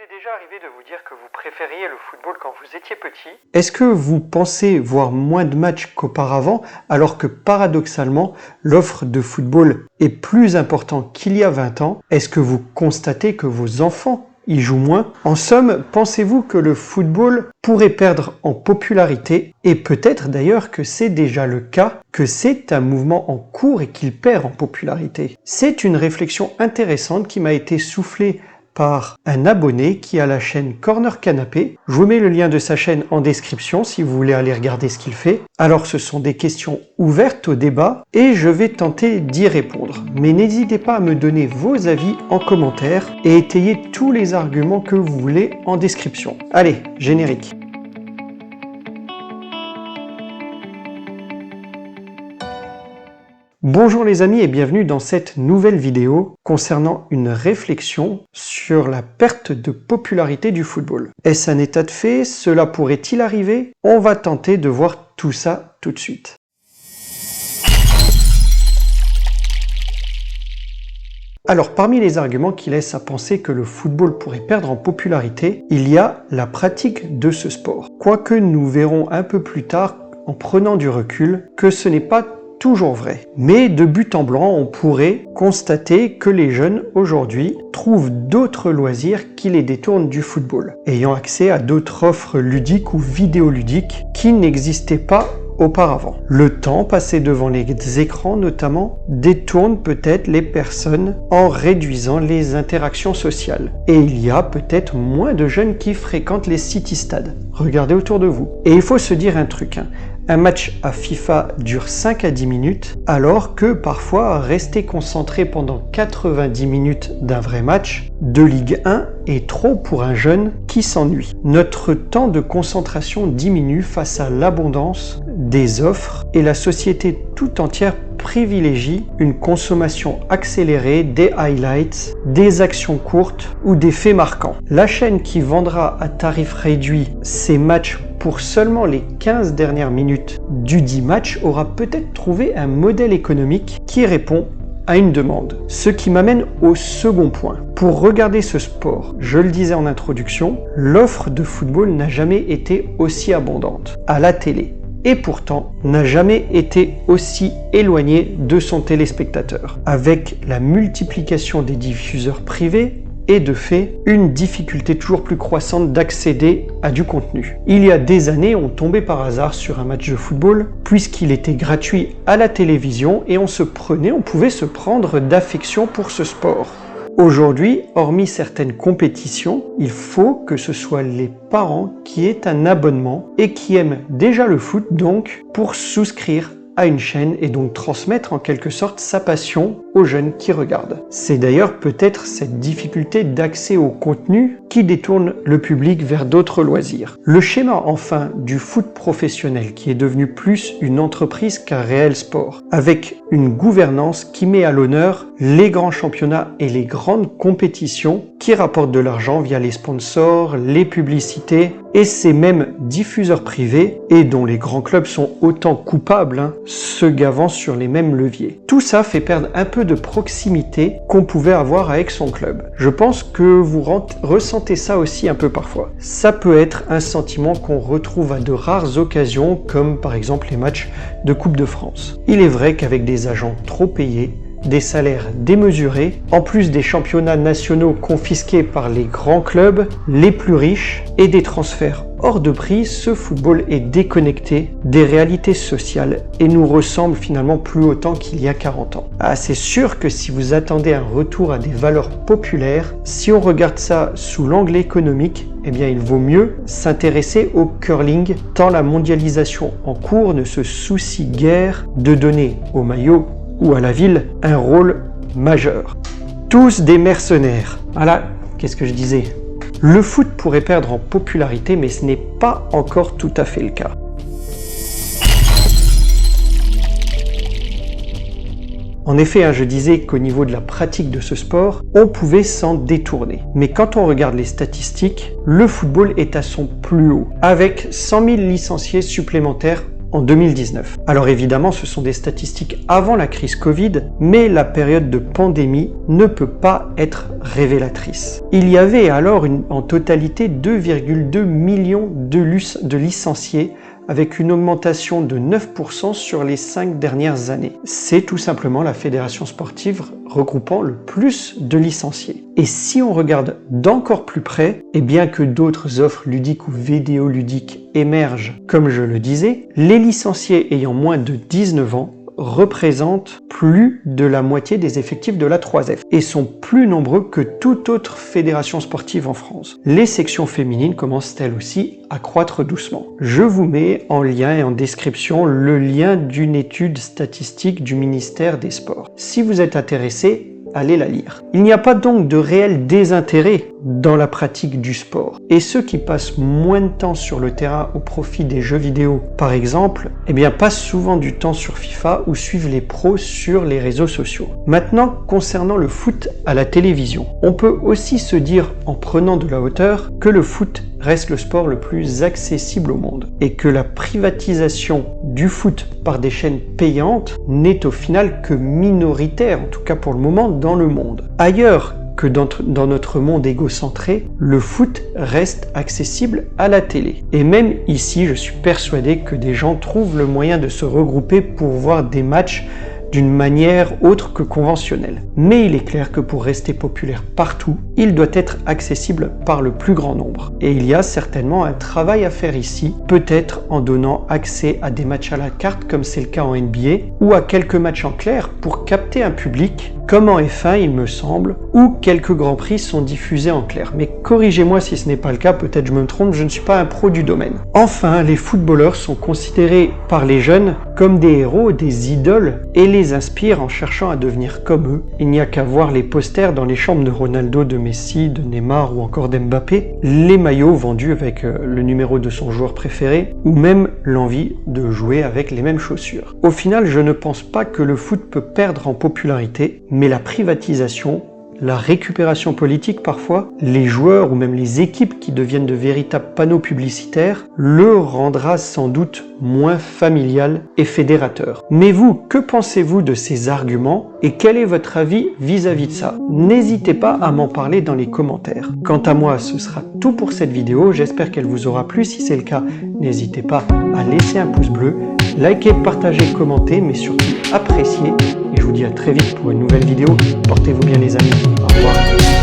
est déjà arrivé de vous dire que vous préfériez le football quand vous étiez petit? Est-ce que vous pensez voir moins de matchs qu'auparavant, alors que paradoxalement, l'offre de football est plus importante qu'il y a 20 ans? Est-ce que vous constatez que vos enfants y jouent moins? En somme, pensez-vous que le football pourrait perdre en popularité? Et peut-être d'ailleurs que c'est déjà le cas, que c'est un mouvement en cours et qu'il perd en popularité. C'est une réflexion intéressante qui m'a été soufflée par un abonné qui a la chaîne Corner Canapé. Je vous mets le lien de sa chaîne en description si vous voulez aller regarder ce qu'il fait. Alors ce sont des questions ouvertes au débat et je vais tenter d'y répondre. Mais n'hésitez pas à me donner vos avis en commentaire et étayer tous les arguments que vous voulez en description. Allez, générique. Bonjour les amis et bienvenue dans cette nouvelle vidéo concernant une réflexion sur la perte de popularité du football. Est-ce un état de fait? Cela pourrait-il arriver? On va tenter de voir tout ça tout de suite. Alors parmi les arguments qui laissent à penser que le football pourrait perdre en popularité, il y a la pratique de ce sport. Quoique nous verrons un peu plus tard, en prenant du recul, que ce n'est pas toujours vrai. Mais de but en blanc, on pourrait constater que les jeunes aujourd'hui trouvent d'autres loisirs qui les détournent du football, ayant accès à d'autres offres ludiques ou vidéoludiques qui n'existaient pas auparavant. Le temps passé devant les écrans notamment détourne peut-être les personnes en réduisant les interactions sociales. Et il y a peut-être moins de jeunes qui fréquentent les city-stades. Regardez autour de vous. Et il faut se dire un truc, un match à FIFA dure 5 à 10 minutes, alors que parfois rester concentré pendant 90 minutes d'un vrai match de Ligue 1 est trop pour un jeune qui s'ennuie. Notre temps de concentration diminue face à l'abondance des offres et la société tout entière privilégie une consommation accélérée des highlights, des actions courtes ou des faits marquants. La chaîne qui vendra à tarif réduit ses matchs pour seulement les 15 dernières minutes du 10 match aura peut-être trouvé un modèle économique qui répond à une demande. Ce qui m'amène au second point. Pour regarder ce sport, je le disais en introduction, l'offre de football n'a jamais été aussi abondante à la télé. Et pourtant n'a jamais été aussi éloigné de son téléspectateur. Avec la multiplication des diffuseurs privés, et de fait, une difficulté toujours plus croissante d'accéder à du contenu. Il y a des années, on tombait par hasard sur un match de football, puisqu'il était gratuit à la télévision et on pouvait se prendre d'affection pour ce sport. Aujourd'hui, hormis certaines compétitions, il faut que ce soit les parents qui aient un abonnement et qui aiment déjà le foot donc pour souscrire à une chaîne et donc transmettre en quelque sorte sa passion aux jeunes qui regardent. C'est d'ailleurs peut-être cette difficulté d'accès au contenu qui détourne le public vers d'autres loisirs. Le schéma enfin du foot professionnel qui est devenu plus une entreprise qu'un réel sport, avec une gouvernance qui met à l'honneur les grands championnats et les grandes compétitions qui rapportent de l'argent via les sponsors, les publicités et ces mêmes diffuseurs privés et dont les grands clubs sont autant coupables, se gavant sur les mêmes leviers. Tout ça fait perdre un peu de proximité qu'on pouvait avoir avec son club. Je pense que vous ressentez ça aussi un peu parfois. Ça peut être un sentiment qu'on retrouve à de rares occasions, comme par exemple les matchs de Coupe de France. Il est vrai qu'avec des agents trop payés, des salaires démesurés, en plus des championnats nationaux confisqués par les grands clubs, les plus riches, et des transferts hors de prix, ce football est déconnecté des réalités sociales et nous ressemble finalement plus autant qu'il y a 40 ans. C'est sûr que si vous attendez un retour à des valeurs populaires, si on regarde ça sous l'angle économique, eh bien il vaut mieux s'intéresser au curling, tant la mondialisation en cours ne se soucie guère de donner au maillot ou à la ville un rôle majeur. Tous des mercenaires. Voilà, qu'est-ce que je disais? Le foot pourrait perdre en popularité, mais ce n'est pas encore tout à fait le cas. En effet, je disais qu'au niveau de la pratique de ce sport, on pouvait s'en détourner. Mais quand on regarde les statistiques, le football est à son plus haut, avec 100 000 licenciés supplémentaires en 2019. Alors évidemment, ce sont des statistiques avant la crise Covid, mais la période de pandémie ne peut pas être révélatrice. Il y avait alors en totalité 2,2 millions de licenciés, avec une augmentation de 9% sur les 5 dernières années. C'est tout simplement la fédération sportive regroupant le plus de licenciés. Et si on regarde d'encore plus près, et bien que d'autres offres ludiques ou vidéoludiques émergent, comme je le disais, les licenciés ayant moins de 19 ans représentent plus de la moitié des effectifs de la 3F et sont plus nombreux que toute autre fédération sportive en France. Les sections féminines commencent elles aussi à croître doucement. Je vous mets en lien et en description le lien d'une étude statistique du ministère des Sports. Si vous êtes intéressé, allez la lire. Il n'y a pas donc de réel désintérêt dans la pratique du sport. Et ceux qui passent moins de temps sur le terrain au profit des jeux vidéo, par exemple, passent souvent du temps sur FIFA ou suivent les pros sur les réseaux sociaux. Maintenant, concernant le foot à la télévision, on peut aussi se dire, en prenant de la hauteur, que le foot reste le sport le plus accessible au monde et que la privatisation du foot par des chaînes payantes n'est au final que minoritaire, en tout cas pour le moment, dans le monde. Ailleurs que dans notre monde égocentré, le foot reste accessible à la télé. Et même ici, je suis persuadé que des gens trouvent le moyen de se regrouper pour voir des matchs d'une manière autre que conventionnelle. Mais il est clair que pour rester populaire partout, il doit être accessible par le plus grand nombre. Et il y a certainement un travail à faire ici, peut-être en donnant accès à des matchs à la carte comme c'est le cas en NBA, ou à quelques matchs en clair pour capter un public, comme en F1 il me semble, où quelques grands prix sont diffusés en clair. Mais corrigez-moi si ce n'est pas le cas, peut-être je me trompe, je ne suis pas un pro du domaine. Enfin, les footballeurs sont considérés par les jeunes comme des héros, des idoles, et les inspirent en cherchant à devenir comme eux. Il n'y a qu'à voir les posters dans les chambres de Ronaldo, de Messi, de Neymar ou encore d'Mbappé, les maillots vendus avec le numéro de son joueur préféré, ou même l'envie de jouer avec les mêmes chaussures. Au final, je ne pense pas que le foot peut perdre en popularité, mais la privatisation, la récupération politique parfois, les joueurs ou même les équipes qui deviennent de véritables panneaux publicitaires, le rendra sans doute moins familial et fédérateur. Mais vous, que pensez-vous de ces arguments et quel est votre avis vis-à-vis de ça? N'hésitez pas à m'en parler dans les commentaires. Quant à moi, ce sera tout pour cette vidéo, j'espère qu'elle vous aura plu. Si c'est le cas, n'hésitez pas à laisser un pouce bleu, liker, partager, commenter, mais surtout apprécier. Et je vous dis à très vite pour une nouvelle vidéo. Portez-vous bien les amis. Au revoir.